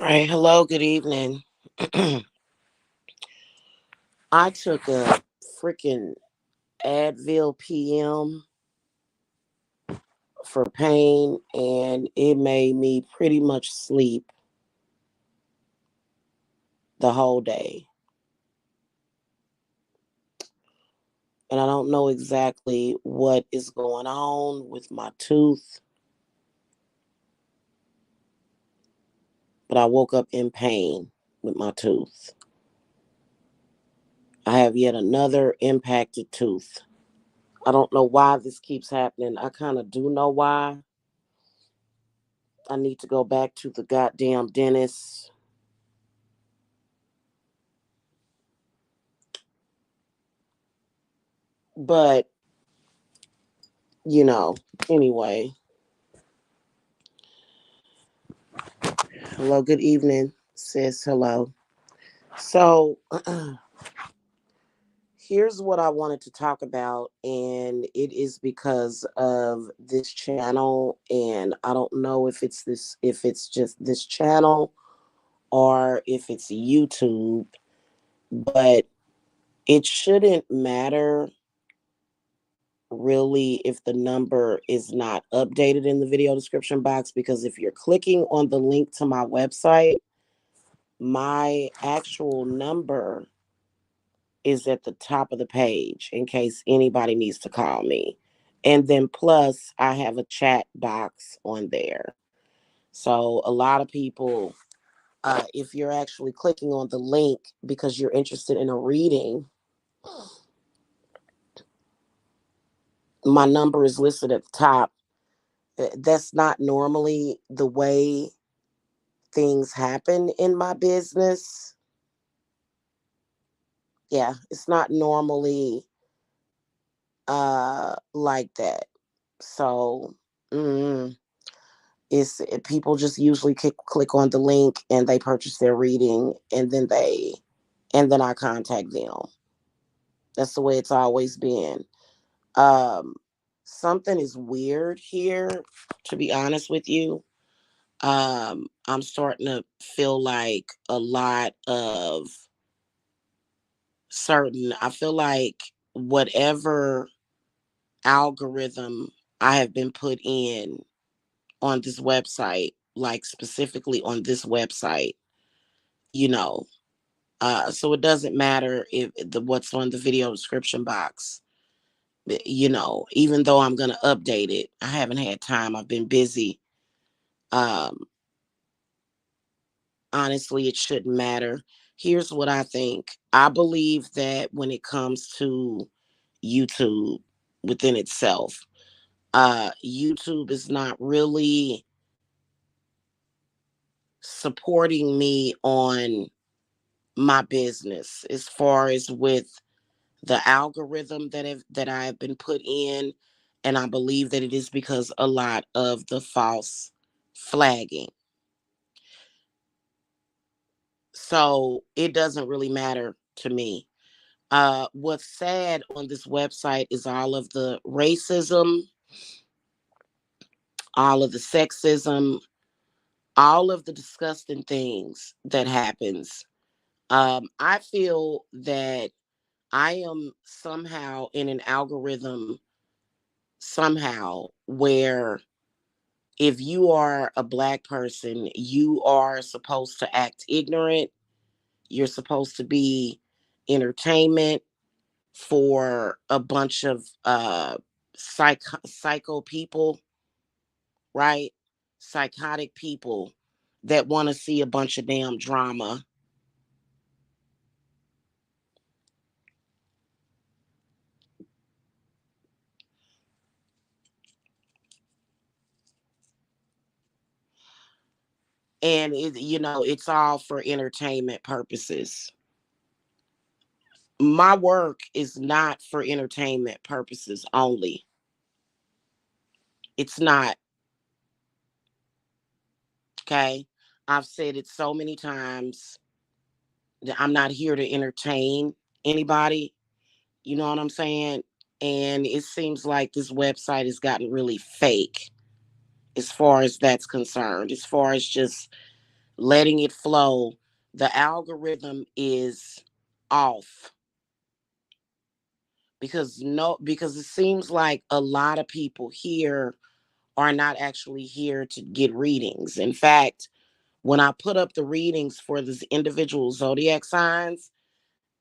All right, hello, good evening. I took a freaking Advil PM for pain and it made me pretty much sleep the whole day. And I don't know exactly what is going on with my tooth, but I woke up in pain with my tooth. I have yet another impacted tooth. I don't know why this keeps happening. I kind of do know why. I need to go back to the goddamn dentist. But, you know, anyway, hello, good evening, sis. Hello. So, here's what I wanted to talk about, and it is because of this channel, and I don't know if it's just this channel or if it's YouTube, but it shouldn't matter really if the number is not updated in the video description box, because if you're clicking on the link to my website, my actual number is at the top of the page in case anybody needs to call me. And then plus, I have a chat box on there. So a lot of people, if you're actually clicking on the link because you're interested in a reading, my number is listed at the top. That's not normally the way things happen in my business. Yeah, it's not normally like that. So mm, people just usually click on the link and they purchase their reading, and then I contact them. That's the way it's always been. Um, Something is weird here, to be honest with you. I'm starting to feel like a lot of certain. I feel like whatever algorithm I have been put in on this website, like specifically on this website, you know, so it doesn't matter if what's on the video description box. Even though I'm gonna update it, I haven't had time. I've been busy. Um, Honestly, it shouldn't matter. Here's what I think. I believe that when it comes to YouTube within itself, YouTube is not really supporting me on my business as far as with the algorithm that I have been put in, and I believe that it is because a lot of the false flagging. So it doesn't really matter to me. What's sad on this website is all of the racism, all of the sexism, all of the disgusting things that happens. I feel that I am somehow in an algorithm somehow where if you are a black person, you are supposed to act ignorant. You're supposed to be entertainment for a bunch of psycho people, right? Psychotic people that want to see a bunch of damn drama. And it's all for entertainment purposes. My work is not for entertainment purposes only. It's not. Okay. I've said it so many times that I'm not here to entertain anybody. You know what I'm saying? And it seems like this website has gotten really fake as far as that's concerned, as far as just letting it flow, the algorithm is off. Because it seems like a lot of people here are not actually here to get readings. In fact, when I put up the readings for this individual zodiac signs,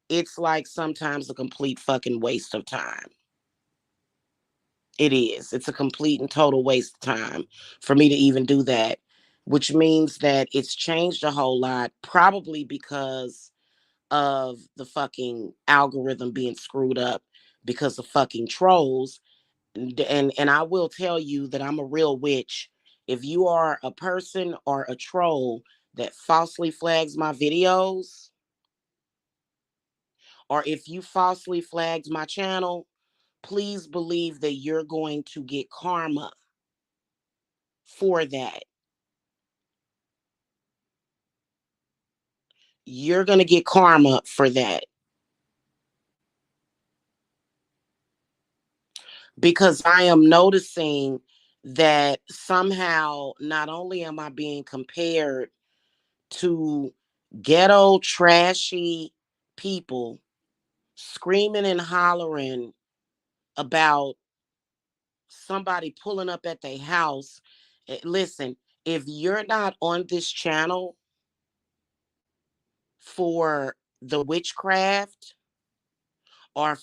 it's like sometimes a complete fucking waste of time. It is. It's a complete and total waste of time for me to even do that, which means that it's changed a whole lot, probably because of the fucking algorithm being screwed up because of fucking trolls. And I will tell you that I'm a real witch. If you are a person or a troll that falsely flags my videos, or if you falsely flagged my channel, please believe that you're going to get karma for that. You're going to get karma for that. Because I am noticing that somehow not only am I being compared to ghetto, trashy people screaming and hollering about somebody pulling up at their house. Listen, if you're not on this channel for the witchcraft or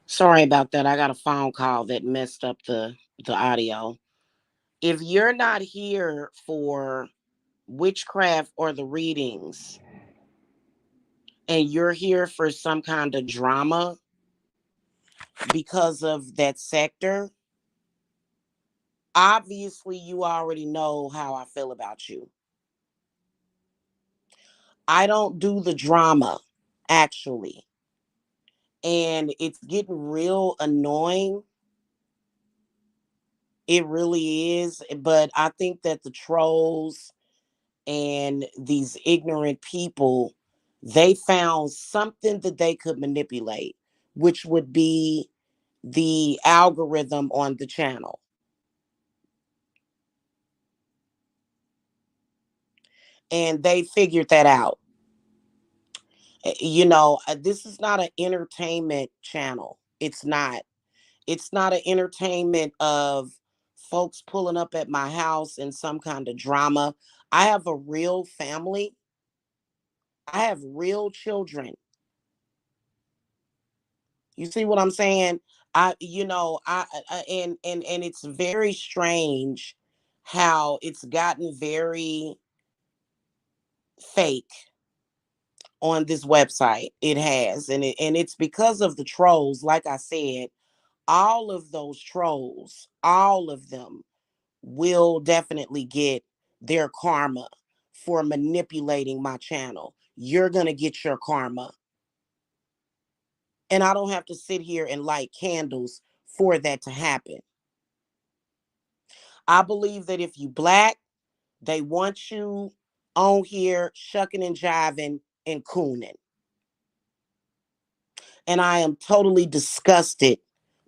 sorry about that, I got a phone call that messed up the audio. If you're not here for witchcraft or the readings and you're here for some kind of drama because of that sector, obviously you already know how I feel about you. I don't do the drama, actually. And it's getting real annoying. It really is. But I think that the trolls and these ignorant people, they found something that they could manipulate, which would be the algorithm on the channel. And they figured that out. This is not an entertainment channel. It's not. It's not an entertainment of folks pulling up at my house in some kind of drama. I have a real family. I have real children. You see what I'm saying? And it's very strange how it's gotten very fake on this website. It has, and it's because of the trolls. Like I said, all of those trolls, all of them will definitely get their karma for manipulating my channel. You're going to get your karma. And I don't have to sit here and light candles for that to happen. I believe that if you black, they want you on here shucking and jiving and cooning. And I am totally disgusted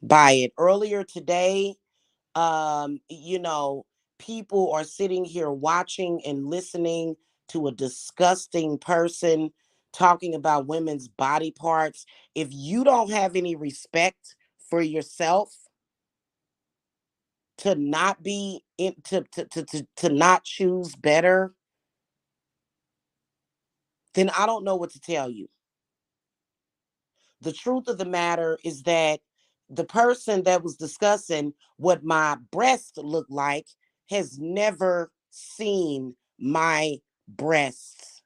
by it. Earlier today, um, you know, people are sitting here watching and listening to a disgusting person talking about women's body parts. If you don't have any respect for yourself, to not be in to not choose better, then I don't know what to tell you. The truth of the matter is that the person that was discussing what my breast looked like has never seen my breasts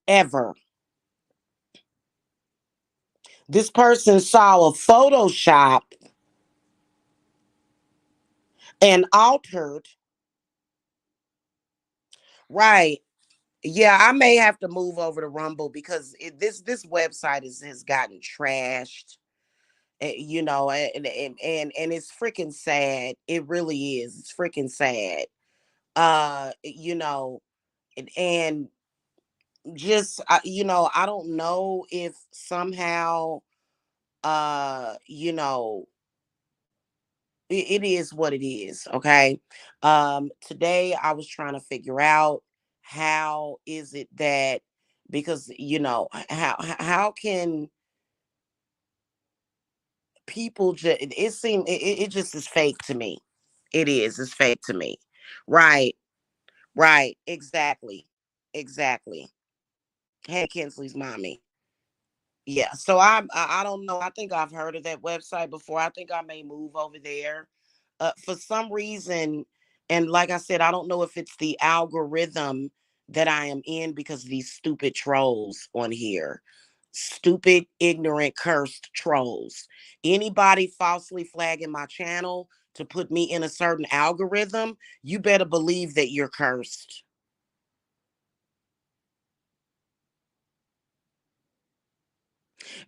ever. This person saw a Photoshop and altered. Right. Yeah, I may have to move over to Rumble because this website has gotten trashed. You know, and it's freaking sad. It really is. It's freaking sad. You know, and just you know, I don't know if somehow you know, it is what it is. Okay. Today I was trying to figure out how is it that, because you know, how can people just, it seemed it just is fake to me. It is, it's fake to me. Right, right, exactly, exactly. Hey, Kinsley's mommy. Yeah, so I don't know. I think I've heard of that website before. I think I may move over there. For some reason, and like I said, I don't know if it's the algorithm that I am in because of these stupid trolls on here. Stupid, ignorant, cursed trolls. Anybody falsely flagging my channel to put me in a certain algorithm, you better believe that you're cursed.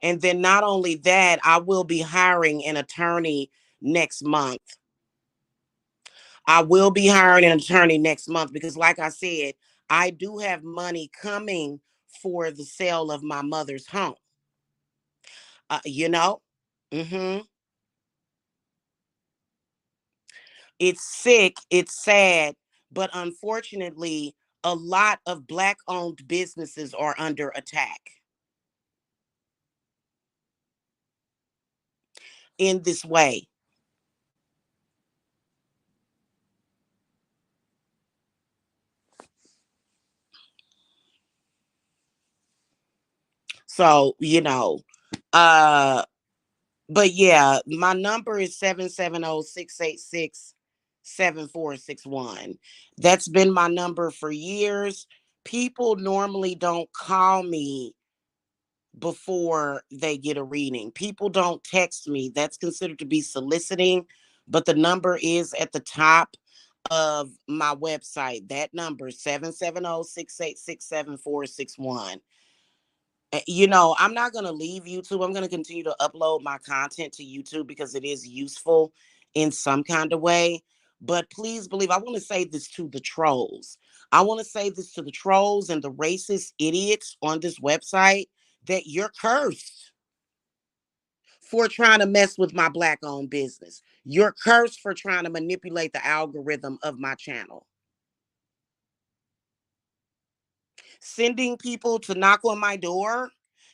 And then not only that, I will be hiring an attorney next month. I will be hiring an attorney next month because, like I said, I do have money coming for the sale of my mother's home. You know, hmm it's sick, it's sad, but unfortunately, a lot of Black owned businesses are under attack in this way. So, you know, uh, but yeah, my number is 770-686-7461. That's been my number for years. People normally don't call me before they get a reading. People don't text me. That's considered to be soliciting, but the number is at the top of my website. That number 770-686-7461. You know, I'm not going to leave YouTube. I'm going to continue to upload my content to YouTube because it is useful in some kind of way. But please believe, I want to say this to the trolls. I want to say this to the trolls and the racist idiots on this website, that you're cursed for trying to mess with my Black owned business. You're cursed for trying to manipulate the algorithm of my channel. Sending people to knock on my door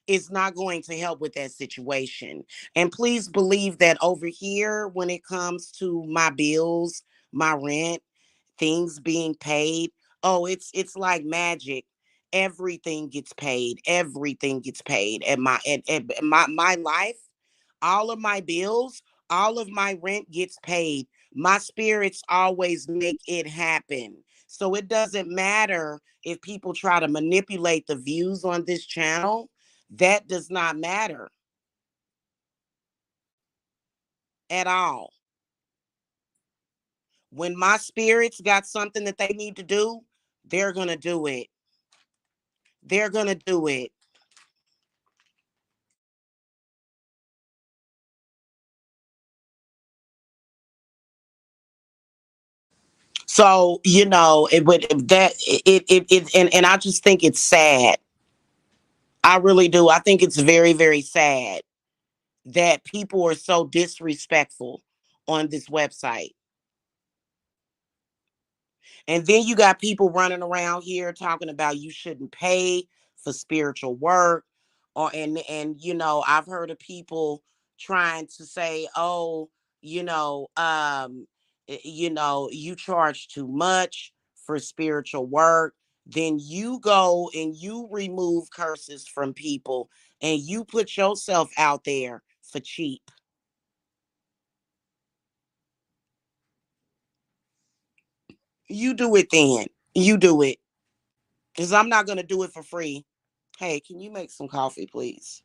is not going to help with that situation. And please believe that over here, when it comes to my bills, my rent, things being paid, oh, it's like magic. Everything gets paid. Everything gets paid. And my life, all of my bills, all of my rent gets paid. My spirits always make it happen. So it doesn't matter if people try to manipulate the views on this channel. That does not matter at all. When my spirits got something that they need to do, they're going to do it. They're going to do it. So, you know, it would that it and I just think it's sad. I really do. I think it's very, very sad that people are so disrespectful on this website. And then you got people running around here talking about you shouldn't pay for spiritual work. Or and you know, I've heard of people trying to say, oh, you know, you know, you charge too much for spiritual work. Then you go and you remove curses from people and you put yourself out there for cheap. You do it then. You do it. Because I'm not going to do it for free. Hey, can you make some coffee, please?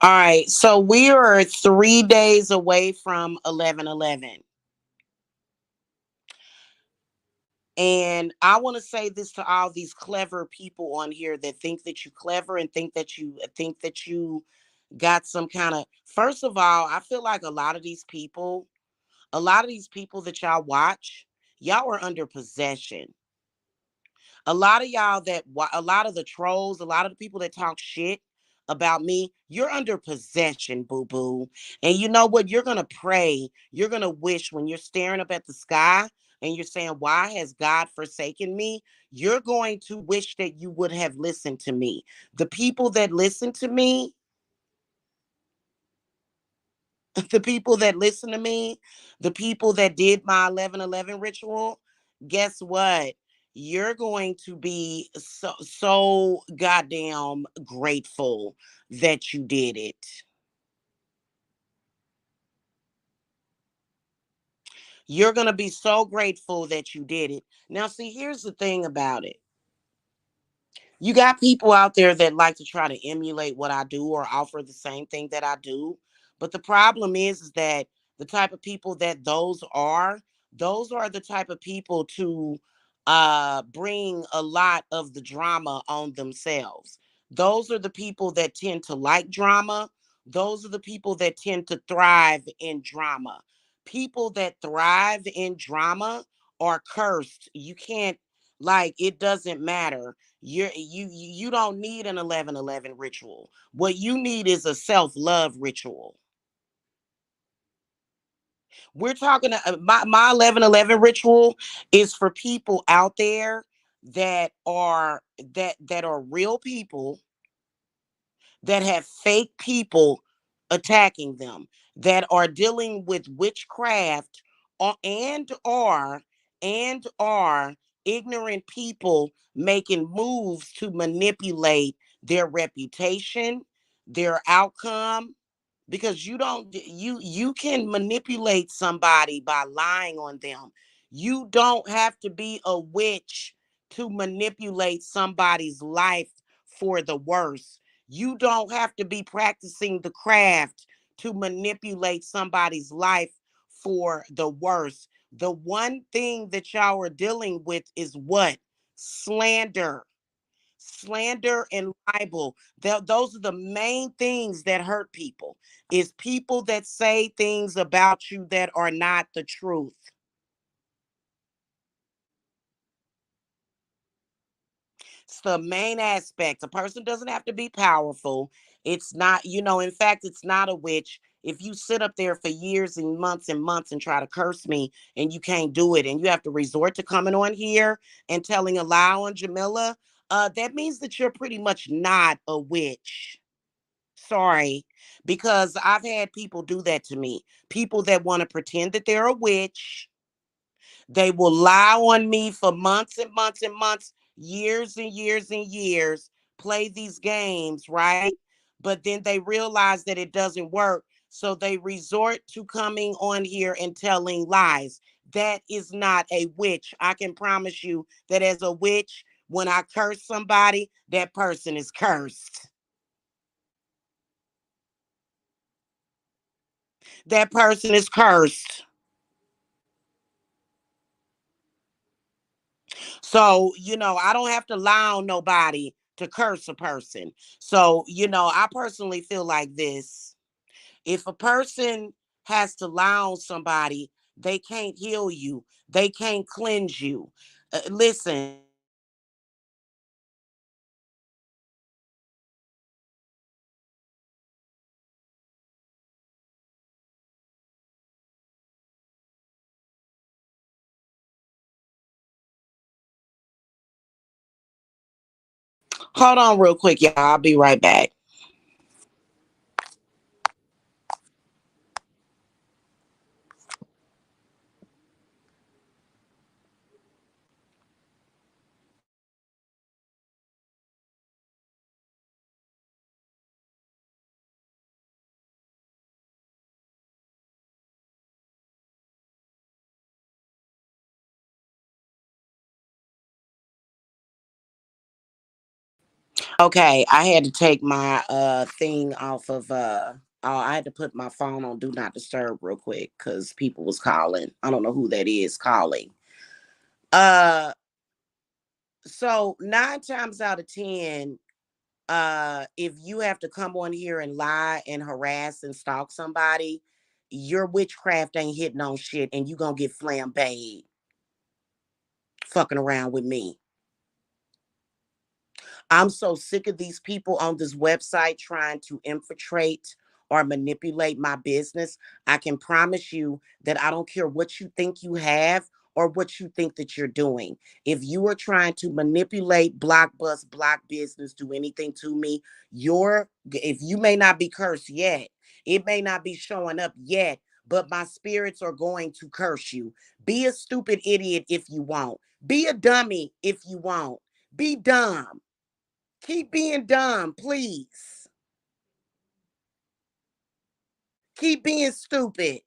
All right, so we are 3 days away from 11/11. And I want to say this to all these clever people on here that think that you clever and think that you got some kind of. First of all, I feel like a lot of these people that y'all watch, y'all are under possession. A lot of the trolls, a lot of the people that talk shit about me, you're under possession, boo boo. And you know what? You're going to pray, you're going to wish when you're staring up at the sky and you're saying, why has God forsaken me? You're going to wish that you would have listened to me. The people that listen to me, the people that listen to me, the people that did my 11/11 ritual, guess what? You're going to be so goddamn grateful that you did it. You're going to be so grateful that you did it. Now, see, here's the thing about it. You got people out there that like to try to emulate what I do or offer the same thing that I do. But the problem is that the type of people that those are the type of people to bring a lot of the drama on themselves. Those are the people that tend to like drama. Those are the people that tend to thrive in drama. People that thrive in drama are cursed. You can't, like, it doesn't matter. You don't need an 11/11 ritual. What you need is a self-love ritual. We're talking my 11/11 ritual is for people out there that are real people that have fake people attacking them, that are dealing with witchcraft, and are ignorant people making moves to manipulate their reputation, their outcome, because you can manipulate somebody by lying on them. You don't have to be a witch to manipulate somebody's life for the worse. You don't have to be practicing the craft to manipulate somebody's life for the worse. The one thing that y'all are dealing with is what? Slander. Slander and libel. Those are the main things that hurt people. Is people that say things about you that are not the truth. It's the main aspect. A person doesn't have to be powerful. It's not, in fact, it's not a witch. If you sit up there for years and months and try to curse me and you can't do it, and you have to resort to coming on here and telling a lie on Jamila, that means that you're pretty much not a witch. Sorry, because I've had people do that to me. People that want to pretend that they're a witch. They will lie on me for months and months and months, years and years and years, play these games, right? But then they realize that it doesn't work. So they resort to coming on here and telling lies. That is not a witch. I can promise you that as a witch, when I curse somebody, that person is cursed. That person is cursed. So, I don't have to lie on nobody to curse a person. So, I personally feel like this. If a person has to lie on somebody, they can't heal you, they can't cleanse you. Listen. Hold on real quick, y'all. I'll be right back. Okay, I had to take my thing off of I had to put my phone on do not disturb real quick because people was calling. I don't know who that is calling. Uh so 9 times out of 10, if you have to come on here and lie and harass and stalk somebody, your witchcraft ain't hitting on shit and you gonna get flambéed fucking around with me. I'm so sick of these people on this website trying to infiltrate or manipulate my business. I can promise you that I don't care what you think you have or what you think that you're doing. If you are trying to manipulate, block bust, block business, do anything to me, if you may not be cursed yet, it may not be showing up yet, but my spirits are going to curse you. Be a stupid idiot if you want. Be a dummy if you want. Be dumb. Keep being dumb, please. Keep being stupid.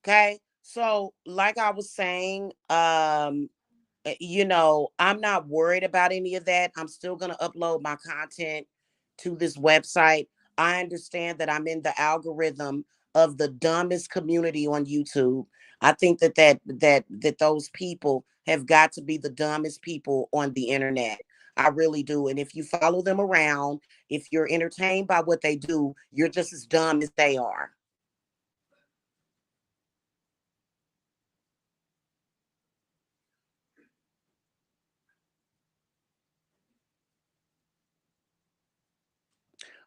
Okay. So, like I was saying, I'm not worried about any of that. I'm still going to upload my content to this website. I understand that I'm in the algorithm of the dumbest community on YouTube. I think that those people have got to be the dumbest people on the internet. I really do. And if you follow them around, if you're entertained by what they do, you're just as dumb as they are.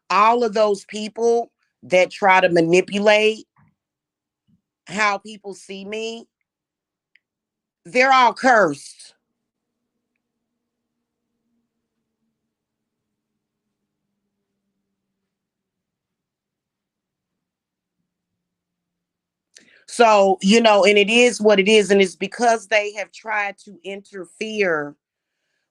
All of those people that try to manipulate how people see me, they're all cursed. So, and it is what it is. And it's because they have tried to interfere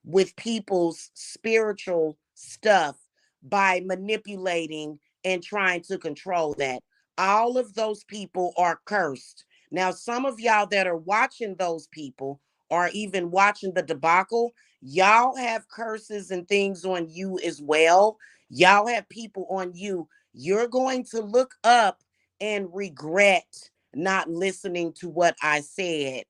with people's spiritual stuff by manipulating and trying to control that. All of those people are cursed. Now, some of y'all that are watching those people or even watching the debacle, y'all have curses and things on you as well. Y'all have people on you. You're going to look up and regret not listening to what I said.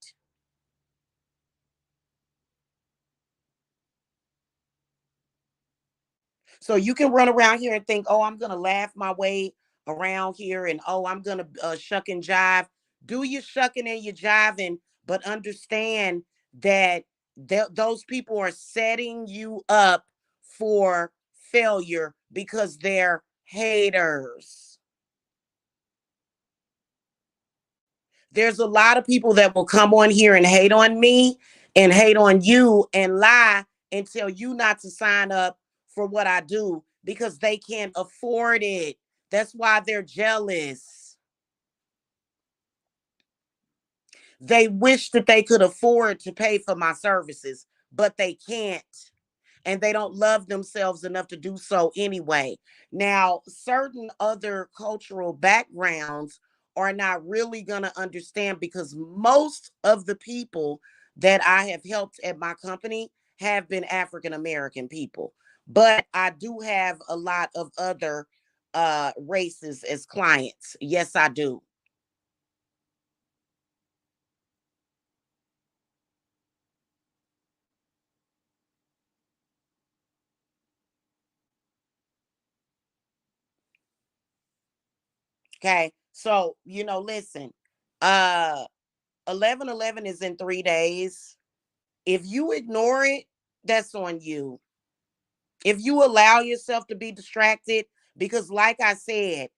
So you can run around here and think, oh, I'm going to laugh my way around here and oh, I'm going to shuck and jive. Do your shucking and your jiving, but understand that those people are setting you up for failure because they're haters. There's a lot of people that will come on here and hate on me and hate on you and lie and tell you not to sign up for what I do because they can't afford it. That's why they're jealous. They wish that they could afford to pay for my services, but they can't. And they don't love themselves enough to do so anyway. Now, certain other cultural backgrounds are not really going to understand because most of the people that I have helped at my company have been African American people. But I do have a lot of other races as clients. Yes, I do. Okay. So, listen, uh 11/11 is in 3 days. If you ignore it, that's on you. If you allow yourself to be distracted, because like I said,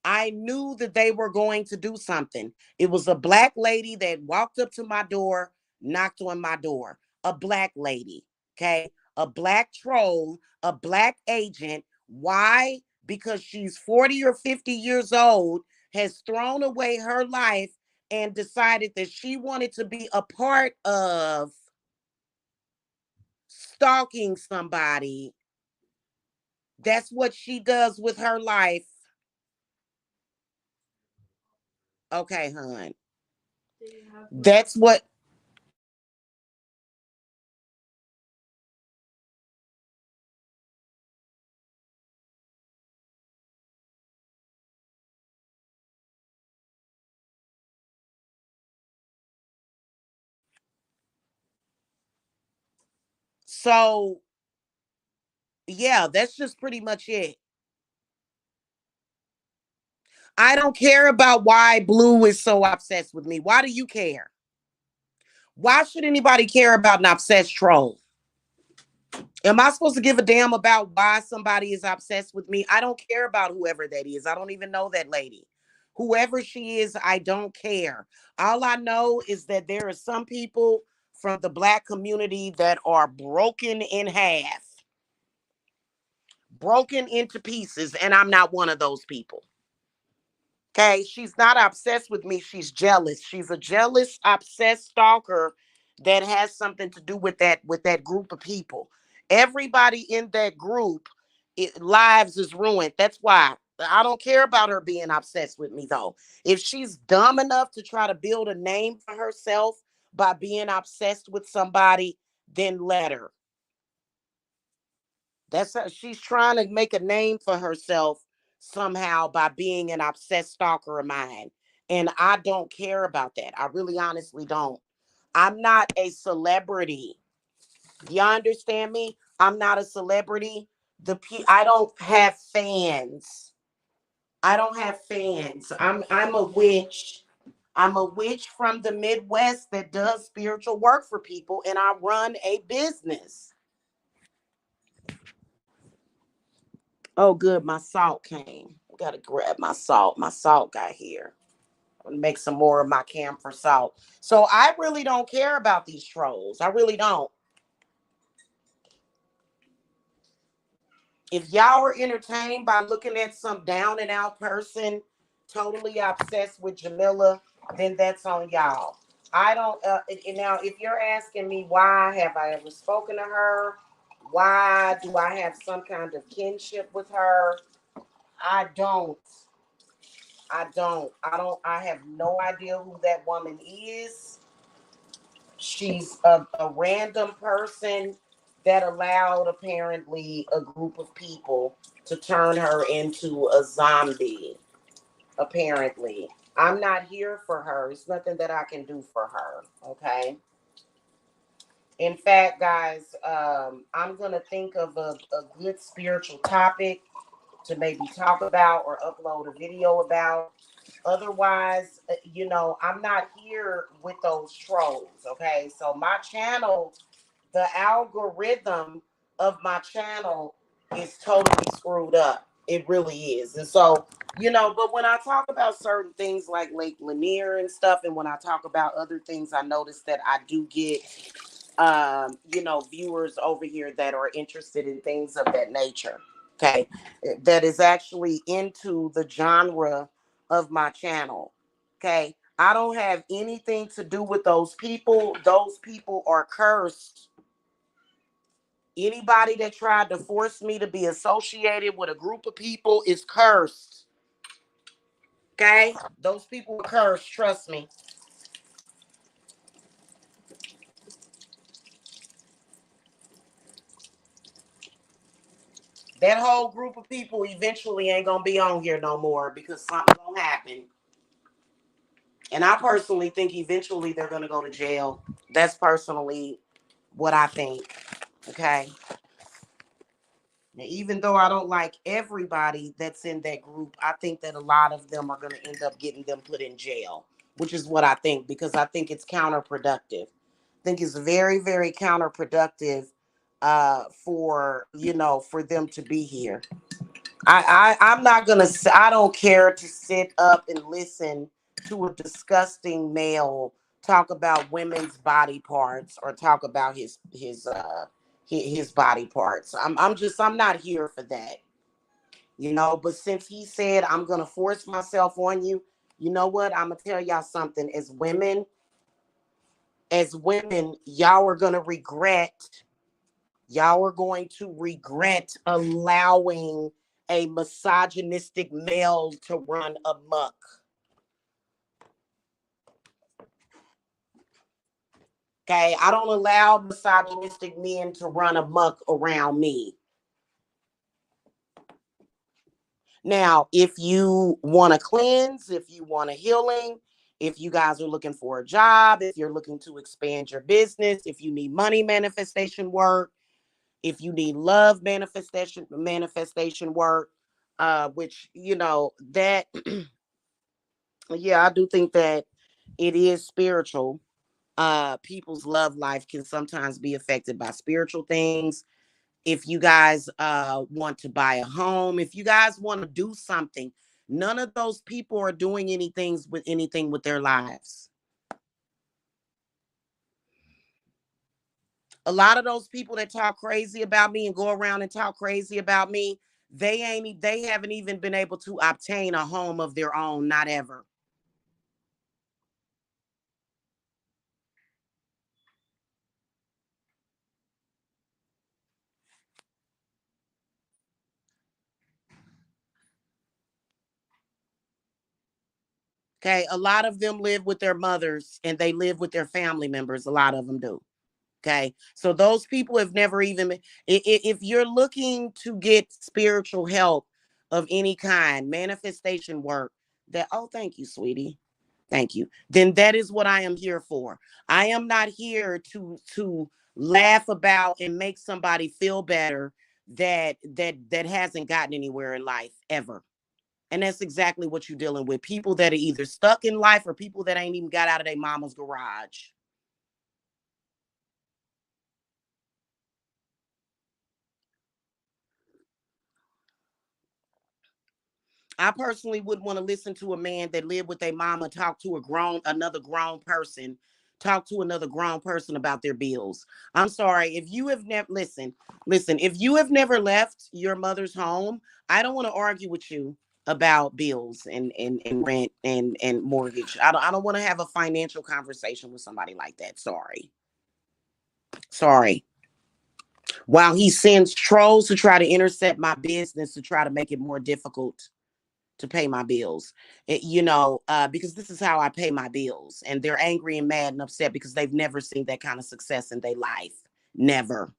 I knew that they were going to do something. It was a black lady that walked up to my door, knocked on my door. A black lady, okay? A black troll, a black agent. Why? because she's 40 or 50 years old, has thrown away her life and decided that she wanted to be a part of stalking somebody. That's what she does with her life. Okay, hon. That's what. So, yeah, that's just pretty much it. I don't care about why Blue is so obsessed with me. Why do you care? Why should anybody care about an obsessed troll? Am I supposed to give a damn about why somebody is obsessed with me? I don't care about whoever that is. I don't even know that lady. Whoever she is, I don't care. All I know is that there are some people from the Black community that are broken in half, broken into pieces, and I'm not one of those people. Okay, she's not obsessed with me. She's jealous. She's a jealous, obsessed stalker that has something to do with that group of people. Everybody in that group, lives is ruined. That's why I don't care about her being obsessed with me though. If she's dumb enough to try to build a name for herself by being obsessed with somebody, then let her. That's how she's trying to make a name for herself somehow by being an obsessed stalker of mine. And I don't care about that. I really honestly don't. I'm not a celebrity. Y'all understand me? I'm not a celebrity. I don't have fans. I don't have fans. I'm a witch. I'm a witch from the Midwest that does spiritual work for people, and I run a business. Oh, good. My salt came. Gotta grab my salt. My salt got here. I'm gonna make some more of my camphor salt. So I really don't care about these trolls. I really don't. If y'all are entertained by looking at some down and out person totally obsessed with Jamila, then that's on y'all. I don't. Now, if you're asking me why have I ever spoken to her, why do I have some kind of kinship with her? I don't. I don't. I don't. I have no idea who that woman is. She's a random person that allowed apparently a group of people to turn her into a zombie. Apparently, I'm not here for her. It's nothing that I can do for her. Okay. In fact, guys, I'm gonna think of a good spiritual topic to maybe talk about or upload a video about. Otherwise, I'm not here with those trolls. Okay. So my channel, the algorithm of my channel is totally screwed up. It really is. And so, but when I talk about certain things like Lake Lanier and stuff, and when I talk about other things, I notice that I do get viewers over here that are interested in things of that nature. Okay. That is actually into the genre of my channel. Okay. I don't have anything to do with those people. Those people are cursed. Anybody that tried to force me to be associated with a group of people is cursed. Okay? Those people are cursed, trust me. That whole group of people eventually ain't gonna be on here no more because something's gonna happen. And I personally think eventually they're gonna go to jail. That's personally what I think. Okay. Now, even though I don't like everybody that's in that group, I think that a lot of them are gonna end up getting them put in jail, which is what I think, because I think it's counterproductive. I think it's very, very counterproductive for them to be here. I'm not gonna. I don't care to sit up and listen to a disgusting male talk about women's body parts or talk about his body parts. I'm not here for that. But since he said, I'm going to force myself on you, you know what? I'm going to tell y'all something. As women, y'all are going to regret allowing a misogynistic male to run amok. Okay, I don't allow misogynistic men to run amok around me. Now, if you want to cleanse, if you want a healing, if you guys are looking for a job, if you're looking to expand your business, if you need money manifestation work, if you need love manifestation work, which that yeah, I do think that it is spiritual. People's love life can sometimes be affected by spiritual things. If you guys want to buy a home, if you guys want to do something, none of those people are doing anything with their lives. A lot of those people that talk crazy about me and go around and talk crazy about me, they haven't even been able to obtain a home of their own, not ever. Okay, a lot of them live with their mothers and they live with their family members. A lot of them do. Okay, so those people have never even if you're looking to get spiritual help of any kind, manifestation work, that oh, thank you, sweetie. Thank you. Then that is what I am here for. I am not here to laugh about and make somebody feel better that hasn't gotten anywhere in life ever. And that's exactly what you're dealing with. People that are either stuck in life or people that ain't even got out of their mama's garage. I personally wouldn't want to listen to a man that lived with a mama talk to another grown person, talk to another grown person about their bills. I'm sorry. If you have never, listen, if you have never left your mother's home, I don't want to argue with you about bills and rent and mortgage. I don't want to have a financial conversation with somebody like that. Sorry. Sorry. While he sends trolls to try to intercept my business to try to make it more difficult to pay my bills. Because this is how I pay my bills. And they're angry and mad and upset because they've never seen that kind of success in their life. Never.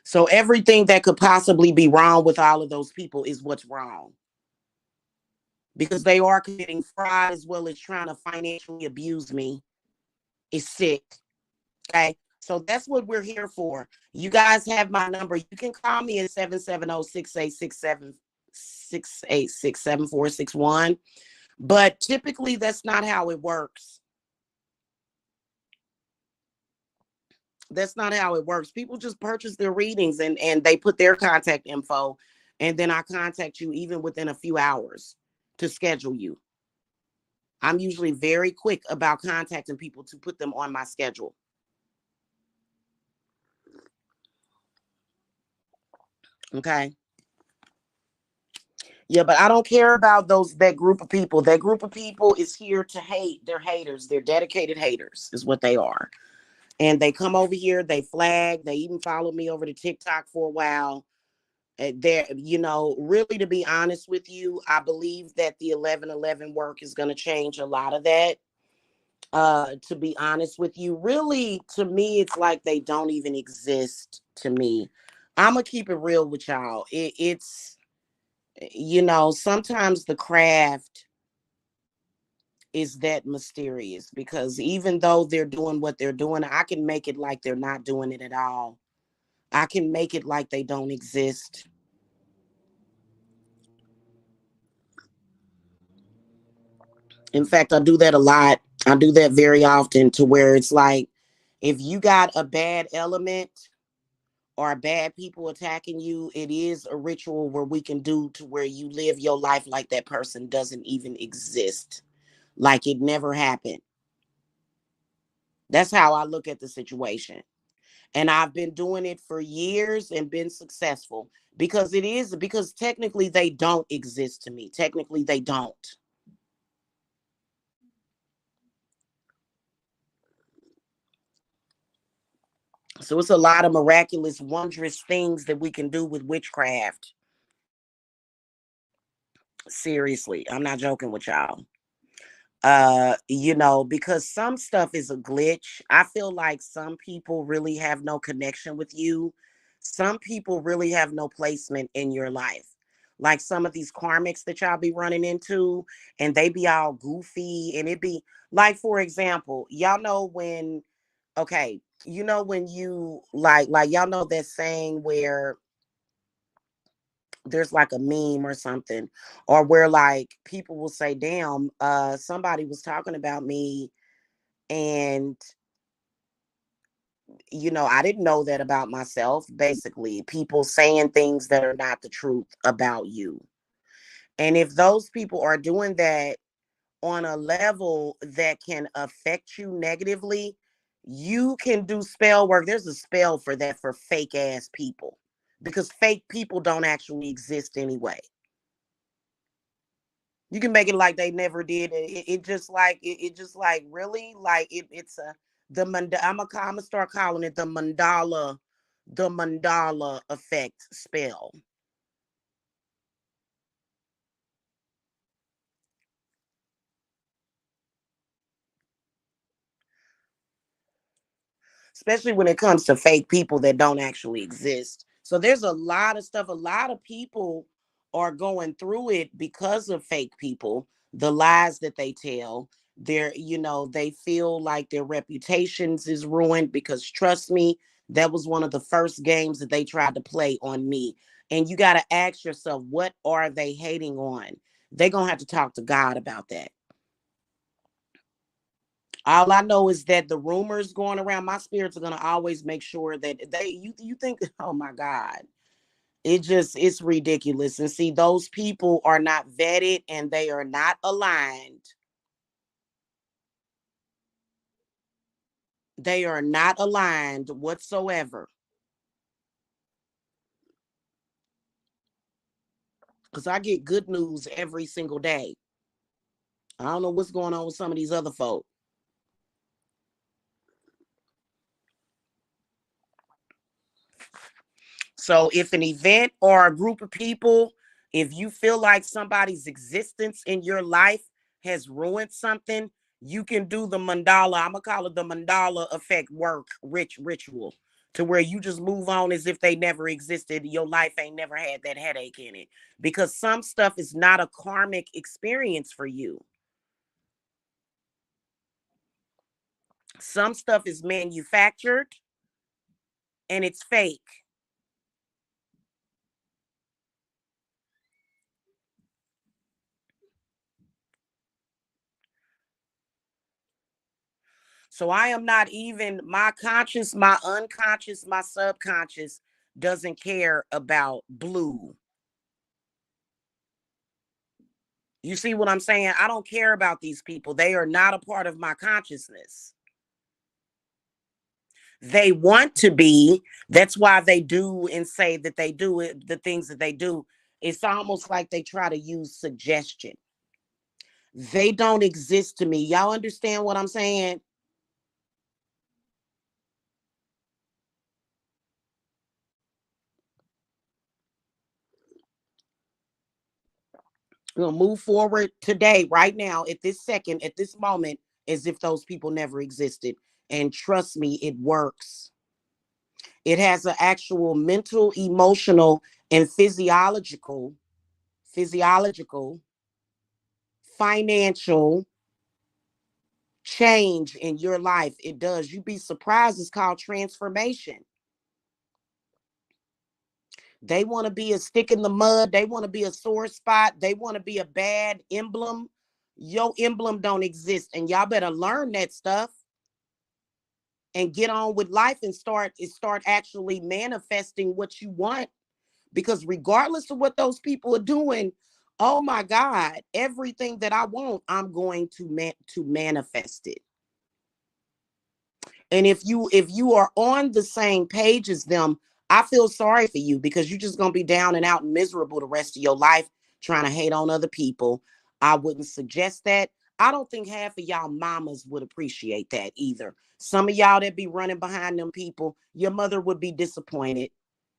So everything that could possibly be wrong with all of those people is what's wrong. Because they are committing fraud as well as trying to financially abuse me. Is sick. Okay. So that's what we're here for. You guys have my number. You can call me at 770-686-7461. But typically, that's not how it works. That's not how it works. People just purchase their readings and they put their contact info, and then I contact you even within a few hours to schedule you. I'm usually very quick about contacting people to put them on my schedule. Okay. Yeah, but I don't care about that group of people. That group of people is here to hate. They're haters. They're dedicated haters, is what they are. And they come over here, they flag, they even follow me over to TikTok for a while. There, really, to be honest with you, I believe that the 1111 work is going to change a lot of that. To be honest with you, really, to me, it's like they don't even exist to me. I'm gonna keep it real with y'all. Sometimes the craft is that mysterious because even though they're doing what they're doing, I can make it like they're not doing it at all. I can make it like they don't exist. In fact, I do that a lot. I do that very often to where it's like if you got a bad element or bad people attacking you, it is a ritual where we can do to where you live your life like that person doesn't even exist, like it never happened. That's how I look at the situation. And I've been doing it for years and been successful because technically they don't exist to me. Technically they don't. So it's a lot of miraculous, wondrous things that we can do with witchcraft. Seriously, I'm not joking with y'all. Because some stuff is a glitch. I feel like some people really have no connection with you. Some people really have no placement in your life. Like some of these karmics that y'all be running into, and they be all goofy, and it be like, for example, y'all know when, okay, when you like y'all know that saying where there's like a meme or something, or where like people will say, damn, somebody was talking about me, and I didn't know that about myself. Basically, people saying things that are not the truth about you. And if those people are doing that on a level that can affect you negatively, you can do spell work. There's a spell for that for fake ass people, because fake people don't actually exist anyway. You can make it like they never did. It just like it just like really like it's a the I'm gonna start calling it the mandala effect spell. Especially when it comes to fake people that don't actually exist. So there's a lot of stuff. A lot of people are going through it because of fake people, the lies that they tell. They feel like their reputations is ruined because trust me, that was one of the first games that they tried to play on me. And you got to ask yourself, what are they hating on? They're going to have to talk to God about that. All I know is that the rumors going around, my spirits are gonna always make sure that you think, oh my God. It's ridiculous. And see, those people are not vetted and they are not aligned. They are not aligned whatsoever. Because I get good news every single day. I don't know what's going on with some of these other folk. So if an event or a group of people, if you feel like somebody's existence in your life has ruined something, you can do the mandala. I'm gonna call it the mandala effect work, ritual, to where you just move on as if they never existed. Your life ain't never had that headache in it. Because some stuff is not a karmic experience for you. Some stuff is manufactured and it's fake. So I am not even my conscious, my unconscious, my subconscious doesn't care about blue. You see what I'm saying? I don't care about these people. They are not a part of my consciousness. They want to be. That's why they do and say that they do it, the things that they do. It's almost like they try to use suggestion. They don't exist to me. Y'all understand what I'm saying? We're gonna move forward today, right now, at this second, at this moment, as if those people never existed. And trust me, it works. It has an actual mental, emotional, and physiological, financial change in your life. It does. You'd be surprised. It's called transformation. They want to be a stick in the mud. They want to be a sore spot. They want to be a bad emblem. Your emblem don't exist. And y'all better learn that stuff and get on with life and start actually manifesting what you want, because regardless of what those people are doing, oh my God, everything that I want, I'm going to manifest it. And if you are on the same page as them, I feel sorry for you because you're just gonna be down and out and miserable the rest of your life trying to hate on other people. I wouldn't suggest that. I don't think half of y'all mamas would appreciate that either. Some of y'all that be running behind them people, your mother would be disappointed.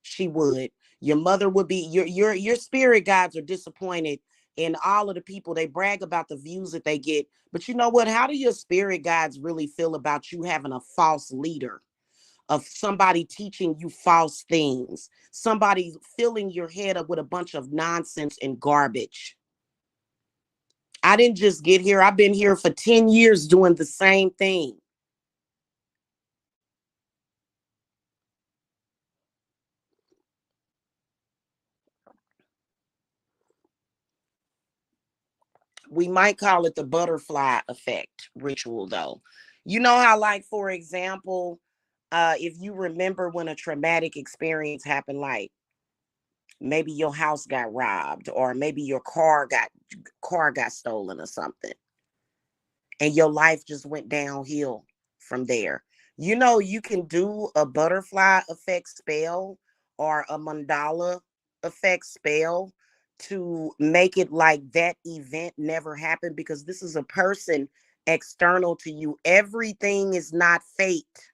She would. Your mother would be your spirit guides are disappointed in all of the people. They brag about the views that they get, but you know what? How do your spirit guides really feel about you having a false leader, of somebody teaching you false things, somebody filling your head up with a bunch of nonsense and garbage? I didn't just get here. I've been here for 10 years doing the same thing. We might call it the butterfly effect ritual, though. You know how, like, for example, if you remember when a traumatic experience happened, like maybe your house got robbed, or maybe your car got stolen or something, and your life just went downhill from there. You know, you can do a butterfly effect spell or a mandala effect spell to make it like that event never happened, because this is a person external to you. Everything is not fate.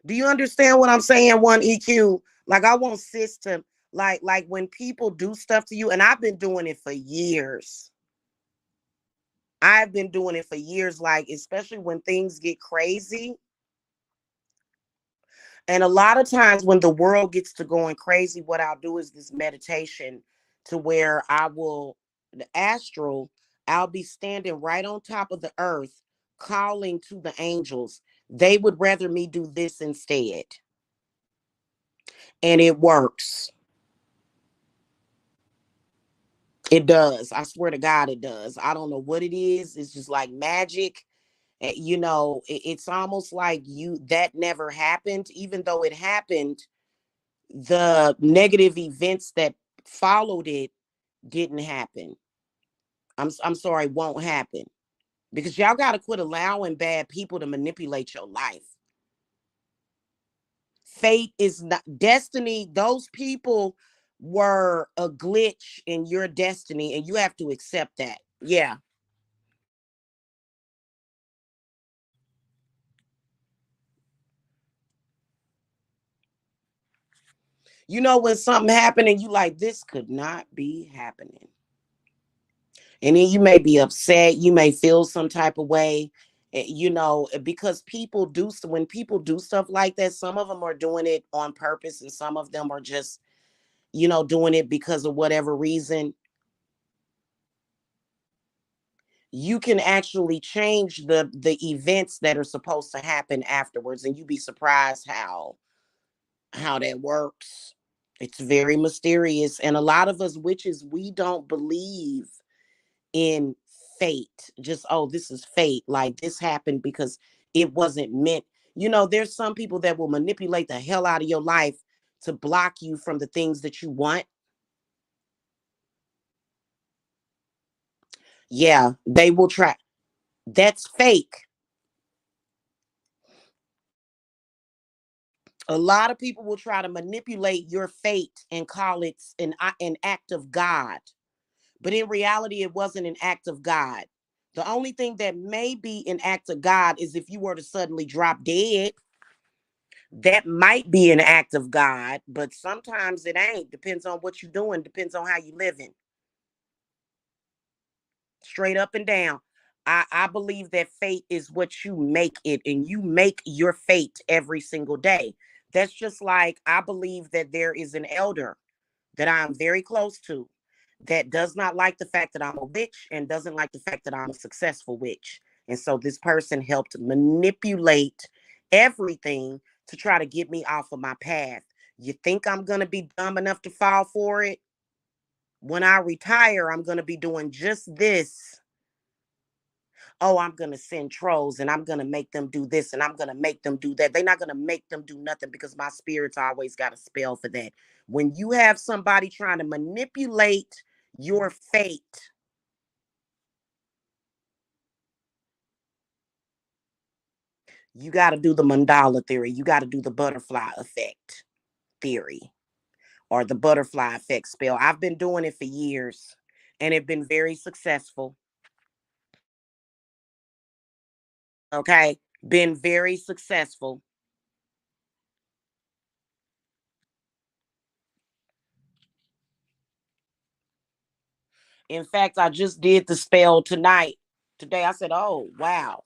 Do you understand what I'm saying? One EQ. Like, I want sis to, like when people do stuff to you, and I've been doing it for years. I've been doing it for years, like, especially when things get crazy. And a lot of times when the world gets to going crazy, what I'll do is this meditation, to where I will, the astral, I'll be standing right on top of the earth, calling to the angels. They would rather me do this instead. And it works. It does. I swear to God, it does. I don't know what it is. It's just like magic. You know, it's almost like you, that never happened, even though it happened. The negative events that followed it didn't happen. I'm sorry, won't happen, because y'all got to quit allowing bad people to manipulate your life. Fate is not destiny. Those people were a glitch in your destiny, and you have to accept that. Yeah. You know, when something happened and you like, this could not be happening. And then you may be upset, you may feel some type of way, you know, because people do, when people do stuff like that, some of them are doing it on purpose, and some of them are just, you know, doing it because of whatever reason. You can actually change the events that are supposed to happen afterwards, and you'd be surprised how that works. It's very mysterious, and a lot of us witches, we don't believe in fate. Just, oh, this is fate. Like, this happened because it wasn't meant. You know, there's some people that will manipulate the hell out of your life to block you from the things that you want. Yeah, they will try. That's fake. A lot of people will try to manipulate your fate and call it an act of God. But in reality, it wasn't an act of God. The only thing that may be an act of God is if you were to suddenly drop dead. That might be an act of God, but sometimes it ain't. Depends on what you're doing, depends on how you living. Straight up and down. I believe that fate is what you make it, and you make your fate every single day. That's just like, I believe that there is an elder that I'm very close to that does not like the fact that I'm a witch, and doesn't like the fact that I'm a successful witch. And so this person helped manipulate everything to try to get me off of my path. You think I'm going to be dumb enough to fall for it? When I retire, I'm going to be doing just this. Oh, I'm going to send trolls, and I'm going to make them do this, and I'm going to make them do that. They're not going to make them do nothing, because my spirit's always got a spell for that. When you have somebody trying to manipulate your fate, You got to do the mandala theory. You got to do the butterfly effect theory or the butterfly effect spell. I've been doing it for years and it's been very successful. Okay. Been very successful. In fact, I just did the spell tonight. Today I said, oh, wow.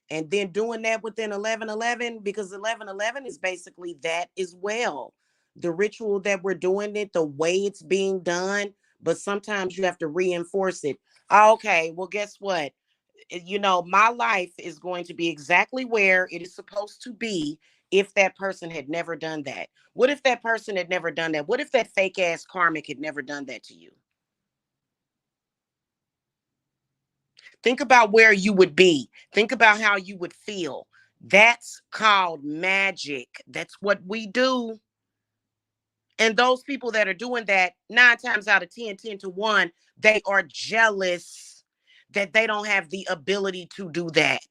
And then doing that within 11:11, because 11:11 is basically that as well. The ritual that we're doing it, the way it's being done, but sometimes you have to reinforce it. Okay, well, guess what? My life is going to be exactly where it is supposed to be if that person had never done that. What if that person had never done that? What if that fake ass karmic had never done that to you? Think about where you would be. Think about how you would feel. That's called magic. That's what we do. And those people that are doing that, 9 times out of 10, 10 to 1, they are jealous that they don't have the ability to do that.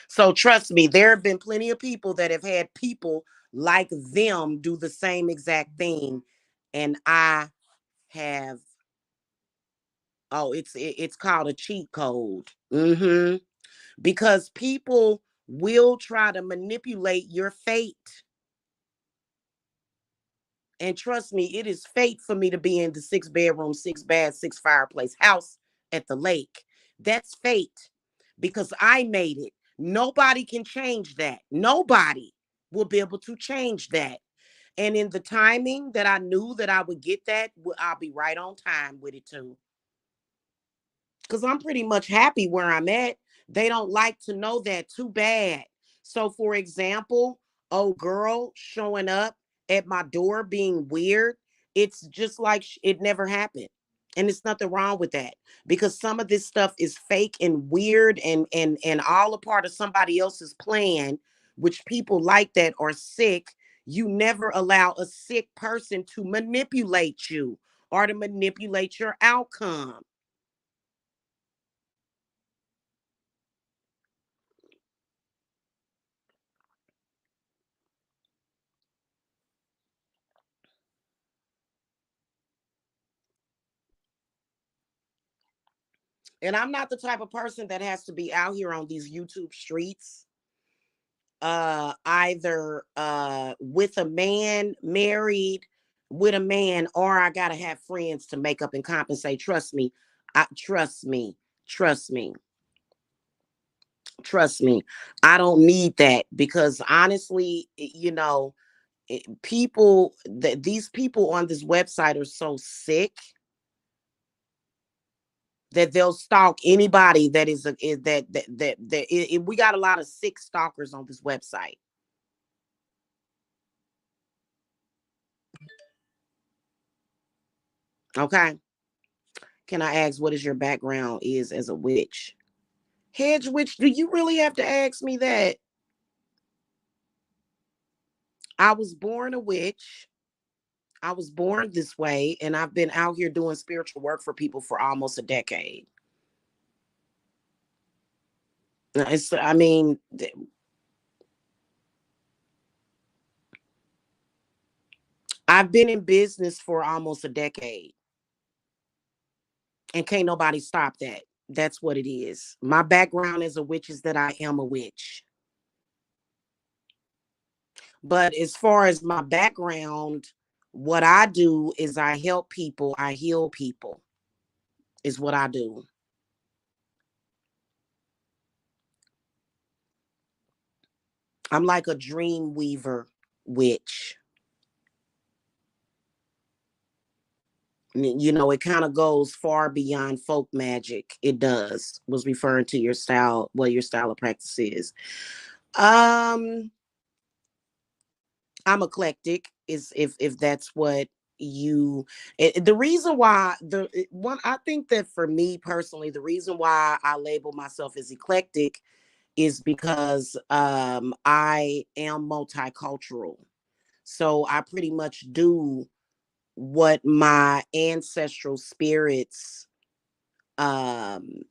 So trust me, there have been plenty of people that have had people like them do the same exact thing. And I have, oh, it's called a cheat code. Because people will try to manipulate your fate. And trust me, it is fate for me to be in the 6 bedroom, 6 bath, 6 fireplace house at the lake. That's fate because I made it. Nobody can change that. Nobody will be able to change that. And in the timing that I knew that I would get that, I'll be right on time with it too. Because I'm pretty much happy where I'm at. They don't like to know that. Too bad. So, for example, old girl showing up at my door being weird, it's just like it never happened. And it's nothing wrong with that because some of this stuff is fake and weird and all a part of somebody else's plan, which people like that are sick. You never allow a sick person to manipulate you or to manipulate your outcome. And I'm not the type of person that has to be out here on these YouTube streets either with a man, married with a man, or I gotta have friends to make up and compensate. Trust me. Trust me. Trust me. Trust me. I don't need that because honestly, people that these people on this website are so sick that they'll stalk anybody that is we got a lot of sick stalkers on this website. Okay. Can I ask what is your background is as a witch? Hedge witch, do you really have to ask me that? I was born a witch. I was born this way, and I've been out here doing spiritual work for people for almost a decade. I mean, I've been in business for almost a decade, and can't nobody stop that. That's what it is. My background as a witch is that I am a witch. But as far as my background, what I do is I help people, I heal people, is what I do. I'm like a dream weaver witch. It kind of goes far beyond folk magic. It does. Was referring to your style, what your style of practice is. Um, I'm eclectic. Is if that's what the reason why the one I think that for me personally, the reason why I label myself as eclectic is because I am multicultural. So I pretty much do what my ancestral spirits um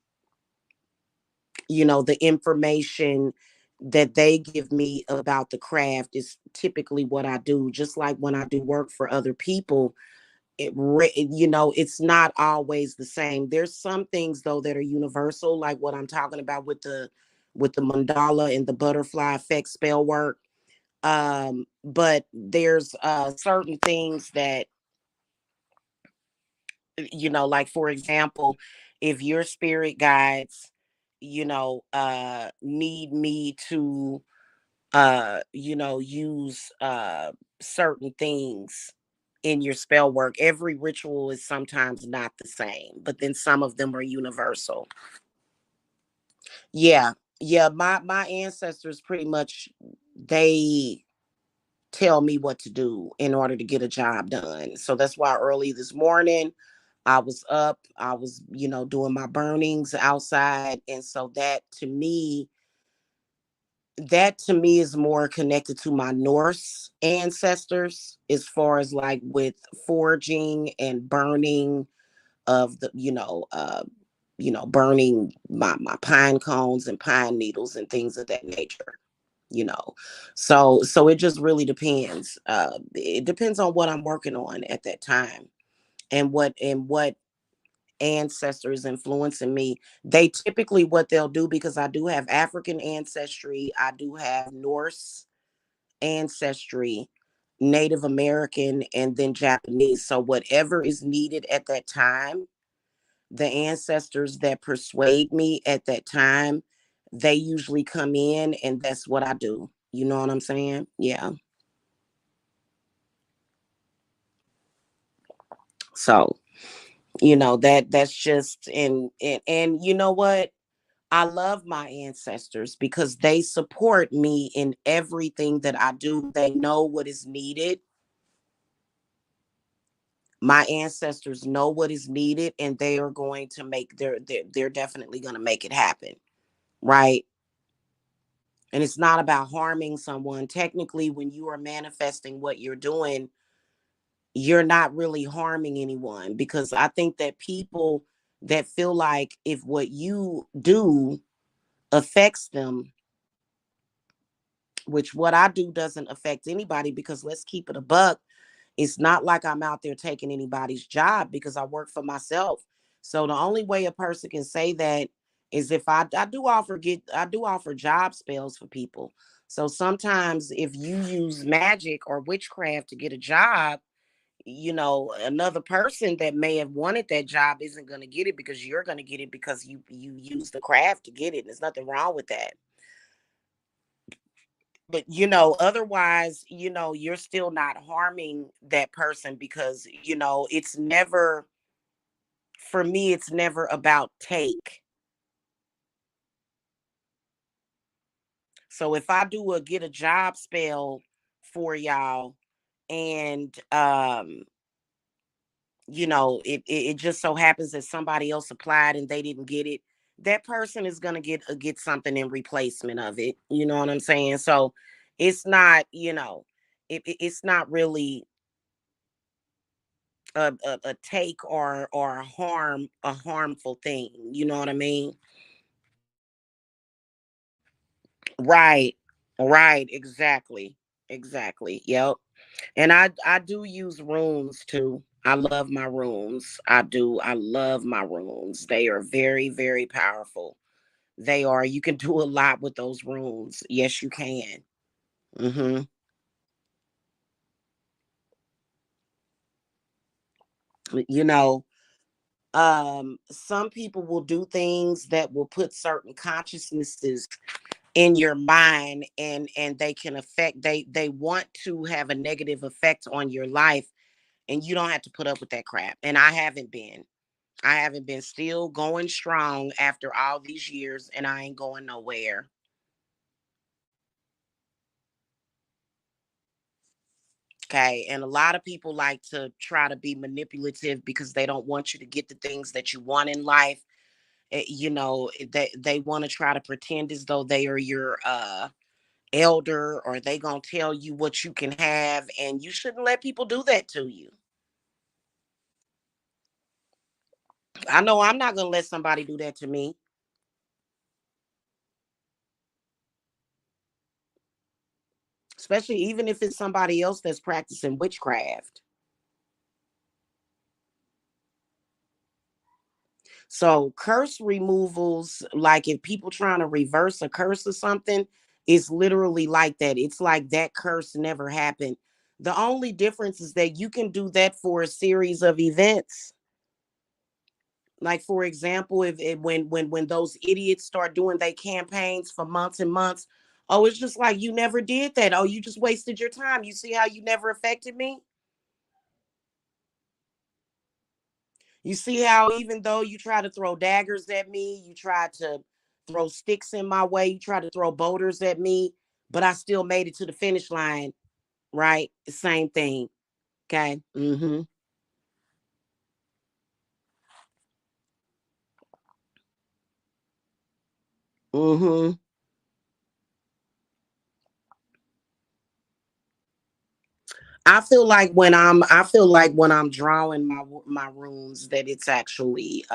the information that they give me about the craft is typically what I do. Just like when I do work for other people, it's not always the same. There's some things though that are universal, like what I'm talking about with the mandala and the butterfly effect spell work. But there's certain things that, like for example, if your spirit guides, need me to use certain things in your spell work. Every ritual is sometimes not the same, but then some of them are universal. Yeah. Yeah, my ancestors pretty much, they tell me what to do in order to get a job done. So that's why early this morning I was up, I was, doing my burnings outside. And so that to me is more connected to my Norse ancestors, as far as like with forging and burning of the, burning my pine cones and pine needles and things of that nature. you know so it just really depends. It depends on what I'm working on at that time, and what ancestor is influencing me. They typically, what they'll do, because I do have African ancestry, I do have Norse ancestry, Native American, and then Japanese. So whatever is needed at that time, the ancestors that persuade me at that time, they usually come in and that's what I do. You know what I'm saying? Yeah. So, that's just, and you know what? I love my ancestors because they support me in everything that I do. They know what is needed. My ancestors know what is needed, and they are going to make they're definitely going to make it happen, right? And it's not about harming someone. Technically, when you are manifesting what you're doing, you're not really harming anyone, because I think that people that feel like if what you do affects them, which what I do doesn't affect anybody, because let's keep it a buck. It's not like I'm out there taking anybody's job, because I work for myself. So the only way a person can say that is if I do offer job spells for people. So sometimes if you use magic or witchcraft to get a job, another person that may have wanted that job isn't going to get it, because you're going to get it because you use the craft to get it. And there's nothing wrong with that. But otherwise, you're still not harming that person, because it's never, for me, it's never about take. So if I do a get a job spell for y'all, and it just so happens that somebody else applied and they didn't get it, that person is going to get something in replacement of it. You know what I'm saying? So it's not, it's not really a take or a harmful thing. You know what I mean? Right. Right. Exactly. Yep. And I do use runes too. I love my runes. I do. I love my runes. They are very, very powerful. They are. You can do a lot with those runes. Yes, you can. Hmm. You know, some people will do things that will put certain consciousnesses in your mind, and they can affect, they want to have a negative effect on your life, and you don't have to put up with that crap. And I haven't been still going strong after all these years, and I ain't going nowhere. Okay. And a lot of people like to try to be manipulative because they don't want you to get the things that you want in life. They want to try to pretend as though they are your elder, or they gonna tell you what you can have, and you shouldn't let people do that to you. I know I'm not gonna let somebody do that to me. especially even if it's somebody else that's practicing witchcraft. So curse removals, like if people trying to reverse a curse or something, is literally like that. It's like that curse never happened. The only difference is that you can do that for a series of events. Like for example, if when those idiots start doing their campaigns for months and months, oh, it's just like you never did that. Oh, you just wasted your time. You see how you never affected me? You see how even though you try to throw daggers at me, you try to throw sticks in my way, you try to throw boulders at me, but I still made it to the finish line, right? Same thing. Okay. Mm-hmm. Mm-hmm. I feel like when I'm drawing my runes that it's actually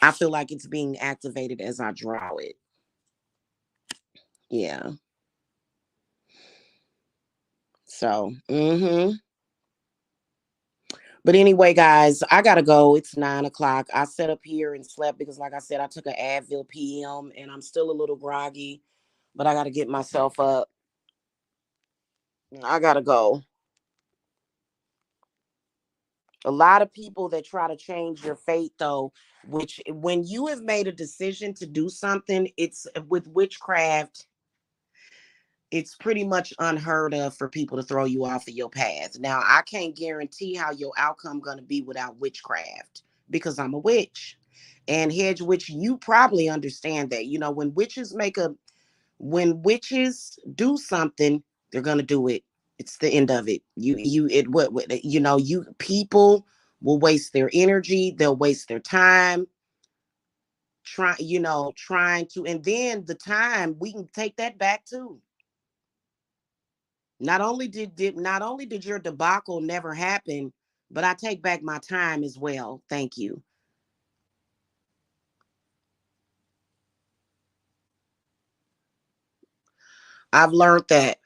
I feel like it's being activated as I draw it. Yeah. So, but anyway, guys, I gotta go. It's 9 o'clock. I sat up here and slept because, like I said, I took an Advil PM and I'm still a little groggy, but I gotta get myself up. I gotta go. A lot of people that try to change your fate, though, which when you have made a decision to do something, it's with witchcraft, it's pretty much unheard of for people to throw you off of your path. Now, I can't guarantee how your outcome going to be without witchcraft because I'm a witch. And hedge witch, you probably understand that. When witches do something, they're going to do it. It's the end of it. You people will waste their energy, they'll waste their time trying to, and then the time we can take that back too. Not only did your debacle never happen, but I take back my time as well. Thank you. I've learned that,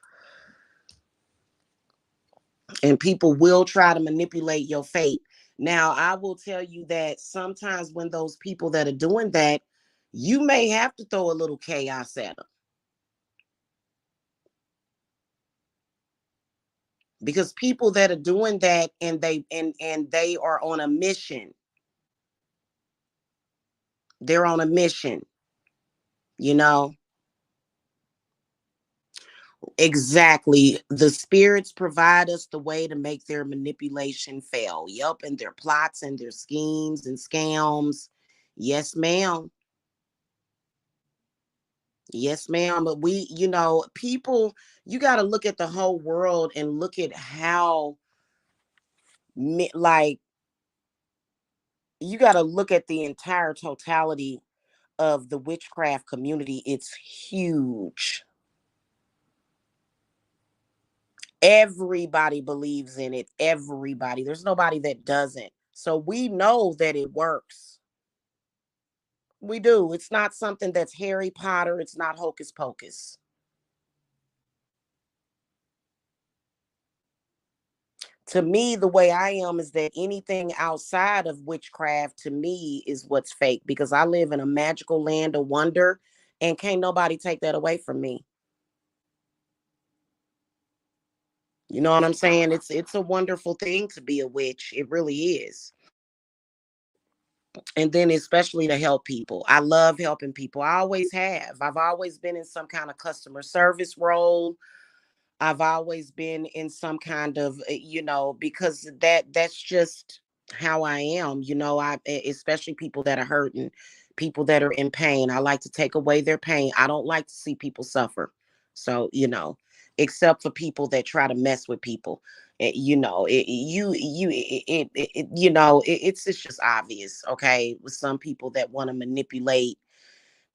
and people will try to manipulate your fate. Now, I will tell you that sometimes when those people that are doing that, you may have to throw a little chaos at them because people that are doing that and they are on a mission. They're on a mission, you know. Exactly. The spirits provide us the way to make their manipulation fail. Yup, and their plots and their schemes and scams. Yes, ma'am. Yes, ma'am. But people, you got to look at the whole world and look at how, like, you got to look at the entire totality of the witchcraft community. It's huge. Everybody believes in it. Everybody. There's nobody that doesn't. So we know that it works. We do. It's not something that's Harry Potter. It's not hocus pocus. To me, the way I am is that anything outside of witchcraft to me is what's fake because I live in a magical land of wonder and can't nobody take that away from me. You know what I'm saying? It's a wonderful thing to be a witch. It really is. And then especially to help people. I love helping people. I always have. I've always been in some kind of customer service role. I've always been in some kind of, because that's just how I am. Especially people that are hurting, people that are in pain. I like to take away their pain. I don't like to see people suffer. So, except for people that try to mess with people. It's just obvious, okay? With some people that want to manipulate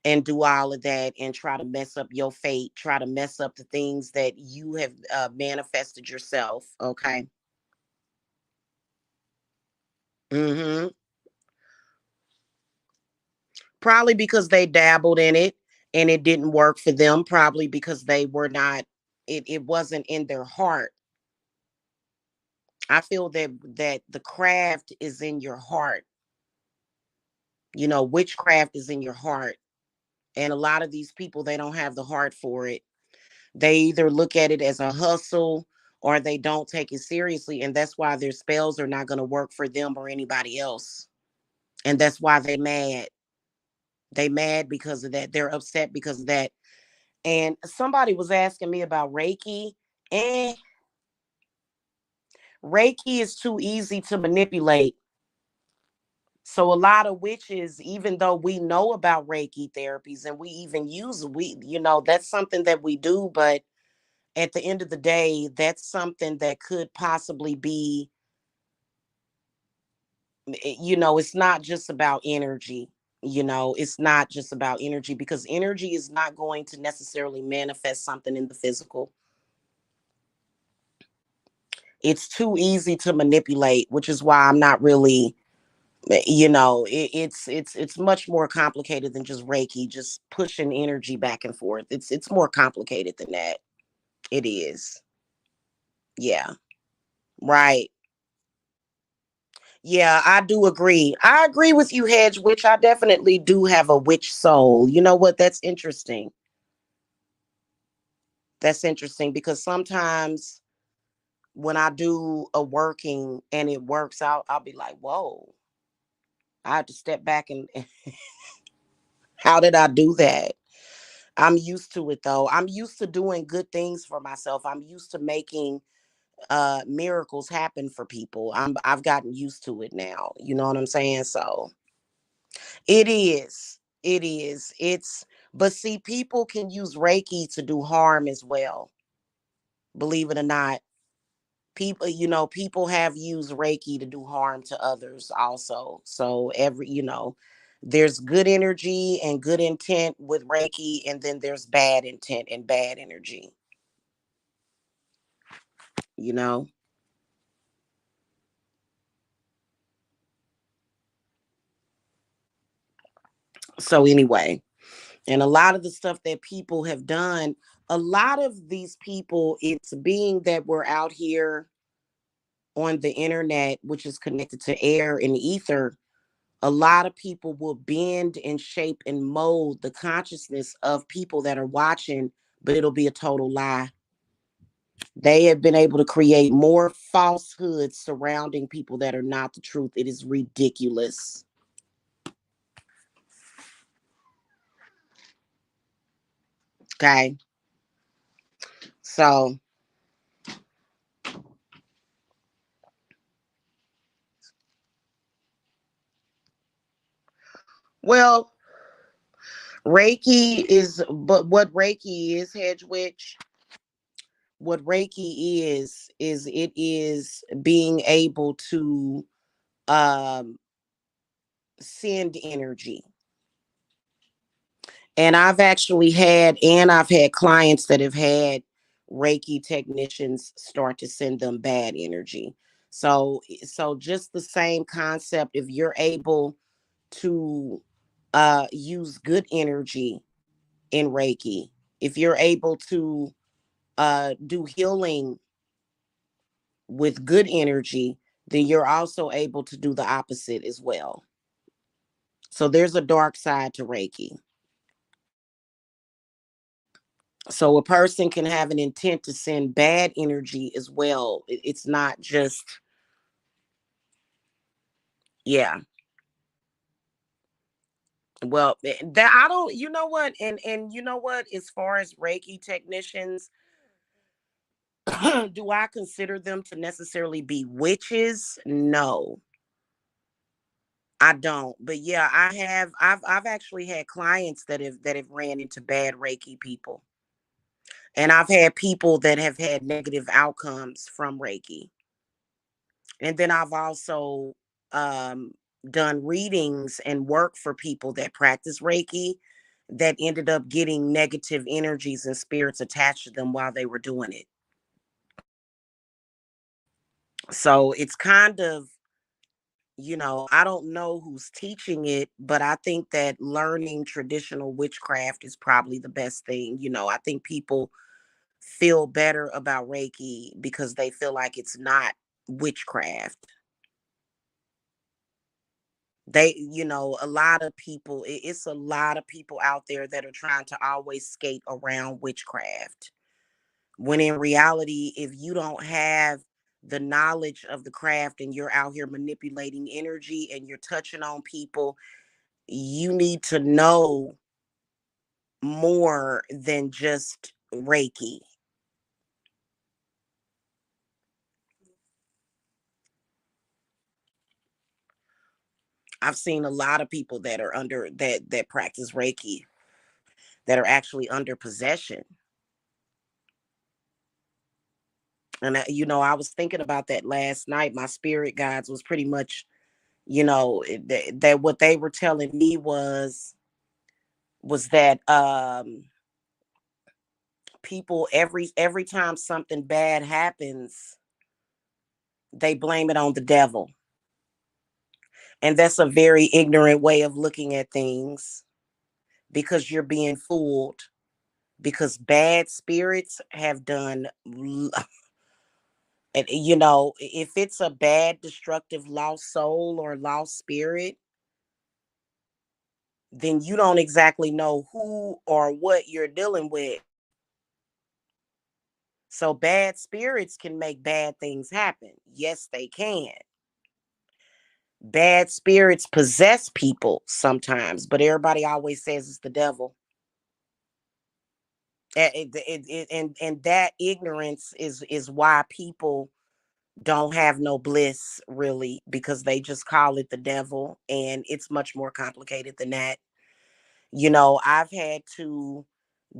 and do all of that and try to mess up your fate, try to mess up the things that you have manifested yourself. Okay. Hmm. Probably because they dabbled in it and it didn't work for them, probably because they were not, it wasn't in their heart. I feel that the craft is in your heart. Witchcraft is in your heart. And a lot of these people, they don't have the heart for it. They either look at it as a hustle or they don't take it seriously. And that's why their spells are not going to work for them or anybody else. And that's why they mad. They mad because of that. They're upset because of that. And somebody was asking me about Reiki. And Reiki is too easy to manipulate. So a lot of witches, even though we know about Reiki therapies and we even use, that's something that we do, but at the end of the day, that's something that could possibly be, it's not just about energy. It's not just about energy, because energy is not going to necessarily manifest something in the physical. It's too easy to manipulate, which is why I'm not really, it's much more complicated than just Reiki, just pushing energy back and forth. It's more complicated than that. It is. Yeah. Right. Yeah, I do agree. I agree with you, Hedge, which I definitely do have a witch soul. You know what? That's interesting. That's interesting because sometimes when I do a working and it works out, I'll be like, whoa, I have to step back and how did I do that? I'm used to it though. I'm used to doing good things for myself. I'm used to making miracles happen for people. I've gotten used to it now. You know what I'm saying? So it is. It is. But see, people can use Reiki to do harm as well. Believe it or not. People have used Reiki to do harm to others also. So there's good energy and good intent with Reiki, and then there's bad intent and bad energy, you know? So anyway, and a lot of the stuff that people have done, a lot of these people, it's being that we're out here on the internet, which is connected to air and ether. A lot of people will bend and shape and mold the consciousness of people that are watching, but it'll be a total lie. They have been able to create more falsehoods surrounding people that are not the truth. It is ridiculous. Okay. So, well, but what Reiki is, Hedge Witch, what Reiki is it is being able to um, send energy. And I've had clients that have had Reiki technicians start to send them bad energy. So just the same concept, if you're able to use good energy in Reiki, if you're able to do healing with good energy, then you're also able to do the opposite as well. So there's a dark side to Reiki. So a person can have an intent to send bad energy as well. It's not just, yeah. Well, that I don't, you know what, and you know what, as far as Reiki technicians, do I consider them to necessarily be witches? No, I don't. But yeah, I've actually had clients that have ran into bad Reiki people. And I've had people that have had negative outcomes from Reiki. And then I've also um, done readings and work for people that practice Reiki that ended up getting negative energies and spirits attached to them while they were doing it. So it's kind of, I don't know who's teaching it, but I think that learning traditional witchcraft is probably the best thing. I think people feel better about Reiki because they feel like it's not witchcraft. A lot of people, it's a lot of people out there that are trying to always skate around witchcraft. When in reality, if you don't have the knowledge of the craft and you're out here manipulating energy and you're touching on people, you need to know more than just Reiki. I've seen a lot of people that are under that practice Reiki that are actually under possession. And I was thinking about that last night. My spirit guides was pretty much, that what they were telling me was that people every time something bad happens, they blame it on the devil. And that's a very ignorant way of looking at things because you're being fooled because bad spirits have done and if it's a bad destructive lost soul or lost spirit, then you don't exactly know who or what you're dealing with. So bad spirits can make bad things happen. Yes, they can. Bad spirits possess people sometimes, but everybody always says it's the devil. And that ignorance is why people don't have no bliss really, because they just call it the devil, and it's much more complicated than that. I've had to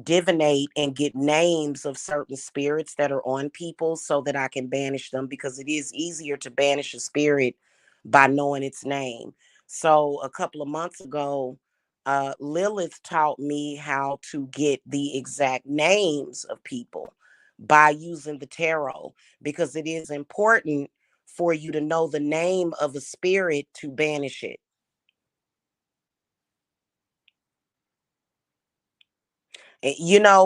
divinate and get names of certain spirits that are on people so that I can banish them, because it is easier to banish a spirit by knowing its name. So a couple of months ago, Lilith taught me how to get the exact names of people by using the tarot, because it is important for you to know the name of a spirit to banish it.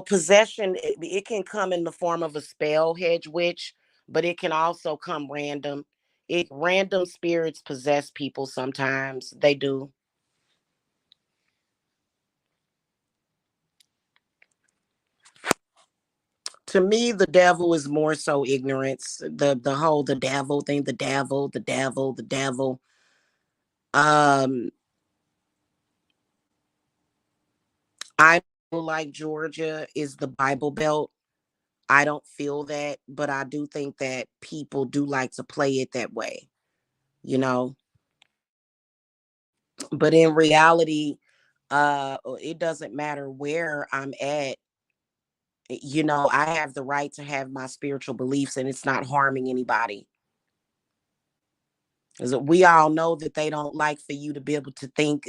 Possession, it can come in the form of a spell, hedge witch, but it can also come random. Random spirits possess people sometimes. They do. To me, the devil is more so ignorance. The whole the devil thing, the devil, the devil, the devil. Um, I feel like Georgia is the Bible Belt. I don't feel that, but I do think that people do like to play it that way, you know. But in reality, it doesn't matter where I'm at. I have the right to have my spiritual beliefs and it's not harming anybody. 'Cause we all know that they don't like for you to be able to think,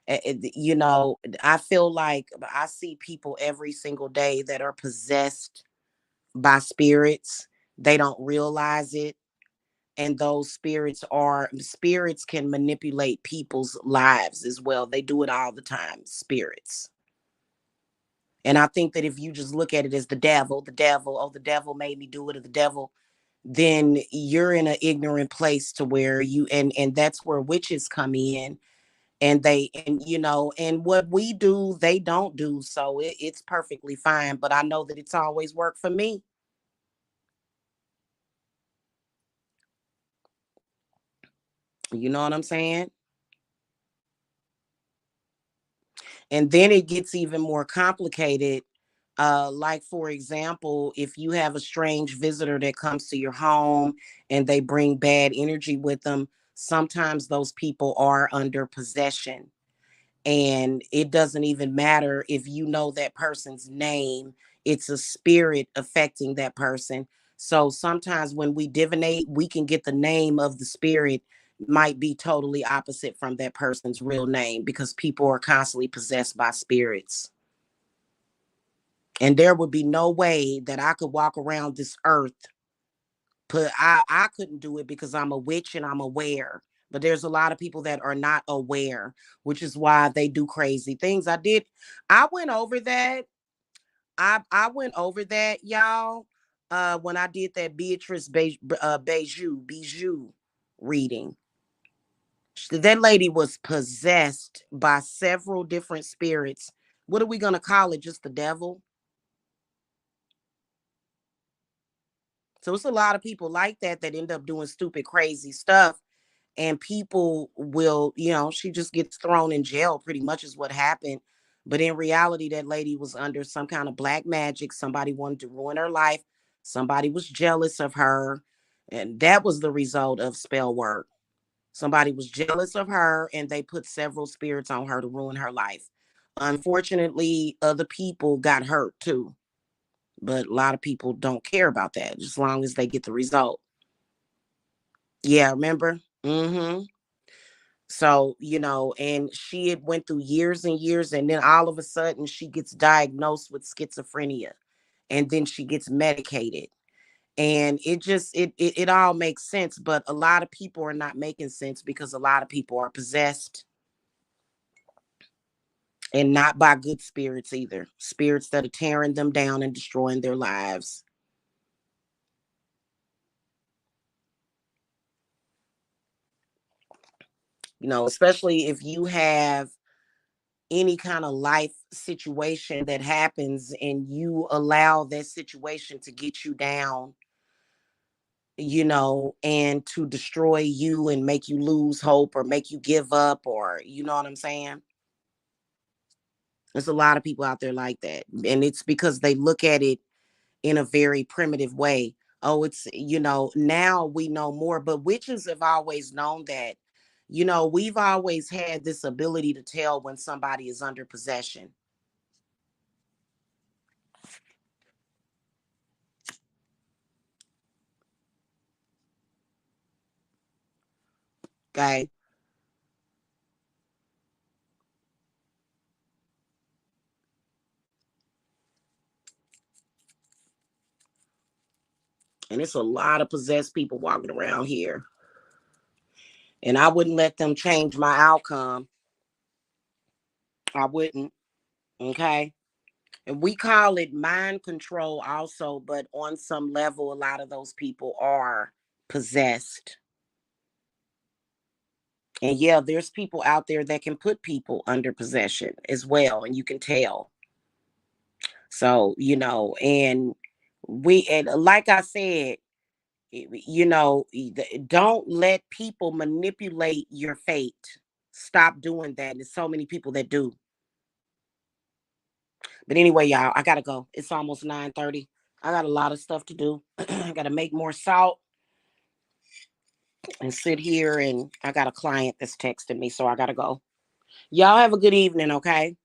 I feel like I see people every single day that are possessed by spirits. They don't realize it. And those spirits can manipulate people's lives as well. They do it all the time, spirits. And I think that if you just look at it as the devil, oh, the devil made me do it, or the devil, then you're in an ignorant place to where and that's where witches come in, and what we do, they don't do. So it's perfectly fine. But I know that it's always worked for me. You know what I'm saying? And then it gets even more complicated. Like, for example, if you have a strange visitor that comes to your home and they bring bad energy with them, sometimes those people are under possession. And it doesn't even matter if you know that person's name, it's a spirit affecting that person. So sometimes when we divinate, we can get the name of the spirit might be totally opposite from that person's real name, because people are constantly possessed by spirits. And there would be no way that I could walk around this earth I couldn't do it because I'm a witch and I'm aware. But there's a lot of people that are not aware, which is why they do crazy things. I went over that. I went over that, y'all. When I did that Bijou reading. That lady was possessed by several different spirits. What are we gonna call it? Just the devil? So it's a lot of people like that end up doing stupid, crazy stuff. And people will, she just gets thrown in jail, pretty much is what happened. But in reality, that lady was under some kind of black magic. Somebody wanted to ruin her life. Somebody was jealous of her. And that was the result of spell work. Somebody was jealous of her and they put several spirits on her to ruin her life. Unfortunately, other people got hurt too. But a lot of people don't care about that, just as long as they get the result. Yeah, remember? Mm-hmm. So, and she had went through years and years, and then all of a sudden she gets diagnosed with schizophrenia, and then she gets medicated. And it all makes sense, but a lot of people are not making sense because a lot of people are possessed, and not by good spirits either. Spirits that are tearing them down and destroying their lives. Especially if you have any kind of life situation that happens and you allow that situation to get you down, and to destroy you and make you lose hope or make you give up, or you know what I'm saying? There's a lot of people out there like that. And it's because they look at it in a very primitive way. Oh, it's, now we know more, but witches have always known that. We've always had this ability to tell when somebody is under possession. Okay. And it's a lot of possessed people walking around here. And I wouldn't let them change my outcome. I wouldn't. Okay. And we call it mind control also, but on some level, a lot of those people are possessed. And yeah, there's people out there that can put people under possession as well, and you can tell. So, and like I said, don't let people manipulate your fate. Stop doing that. There's so many people that do. But anyway, y'all, I gotta go. It's almost 9:30. I got a lot of stuff to do. I gotta make more salt and sit here, and I got a client that's texting me, so I gotta go. Y'all have a good evening, okay?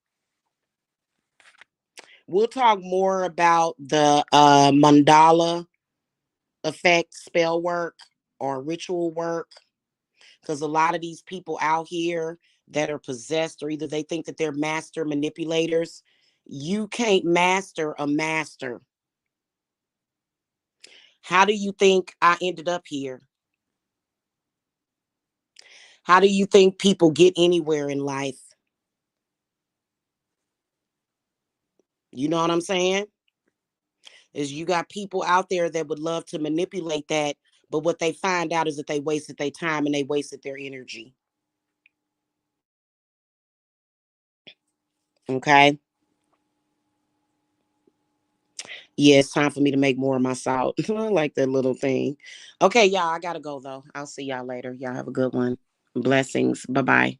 We'll talk more about the mandala effect, spell work, or ritual work, because a lot of these people out here that are possessed, or either they think that they're master manipulators. You can't master a master. How do you think I ended up here? How do you think people get anywhere in life? You know what I'm saying? Is you got people out there that would love to manipulate that, but what they find out is that they wasted their time and they wasted their energy. Okay. Yeah, it's time for me to make more of my salt. I like that little thing. Okay, y'all, I gotta go though. I'll see y'all later. Y'all have a good one. Blessings. Bye bye.